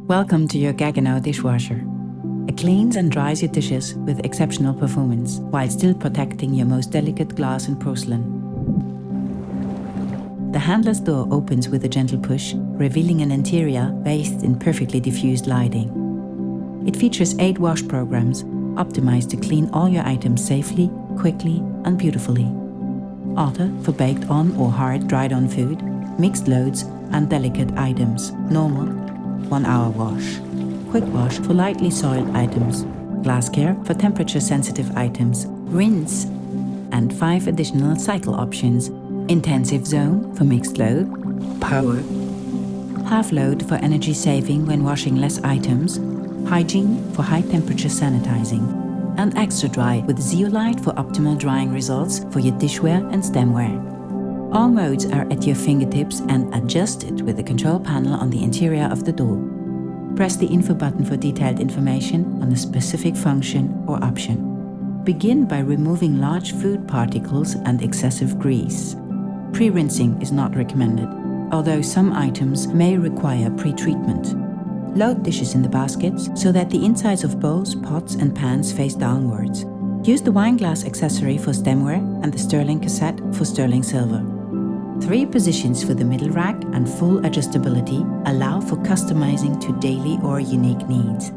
Welcome to your Gaggenau dishwasher. It cleans and dries your dishes with exceptional performance while still protecting your most delicate glass and porcelain. The handless door opens with a gentle push, revealing an interior bathed in perfectly diffused lighting. It features 8 wash programs, optimized to clean all your items safely, quickly, and beautifully. Auto for baked on or hard dried on food, mixed loads, and delicate items. Normal, 1 hour wash. Quick wash for lightly soiled items. Glass care for temperature sensitive items. Rinse, and 5 additional cycle options. Intensive zone for mixed load. Power. Half load for energy saving when washing less items. Hygiene for high temperature sanitizing. And extra dry with zeolite for optimal drying results for your dishware and stemware. All modes are at your fingertips and adjusted with the control panel on the interior of the door. Press the info button for detailed information on a specific function or option. Begin by removing large food particles and excessive grease. Pre-rinsing is not recommended, although some items may require pre-treatment. Load dishes in the baskets so that the insides of bowls, pots, and pans face downwards. Use the wine glass accessory for stemware and the sterling cassette for sterling silver. 3 positions for the middle rack and full adjustability allow for customizing to daily or unique needs.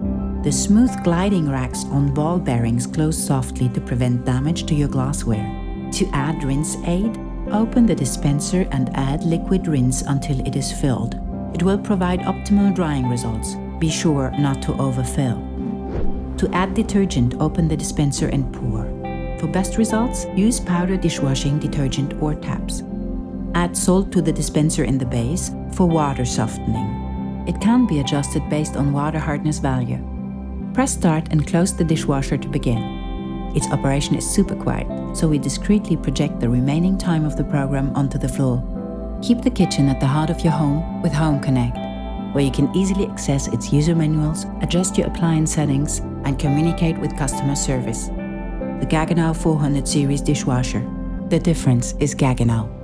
The smooth gliding racks on ball bearings close softly to prevent damage to your glassware. To add rinse aid, open the dispenser and add liquid rinse until it is filled. It will provide optimal drying results. Be sure not to overfill. To add detergent, open the dispenser and pour. For best results, use powder dishwashing detergent or taps. Add salt to the dispenser in the base for water softening. It can be adjusted based on water hardness value. Press start and close the dishwasher to begin. Its operation is super quiet, so we discreetly project the remaining time of the program onto the floor. Keep the kitchen at the heart of your home with Home Connect, where you can easily access its user manuals, adjust your appliance settings, and communicate with customer service. The Gaggenau 400 series dishwasher. The difference is Gaggenau.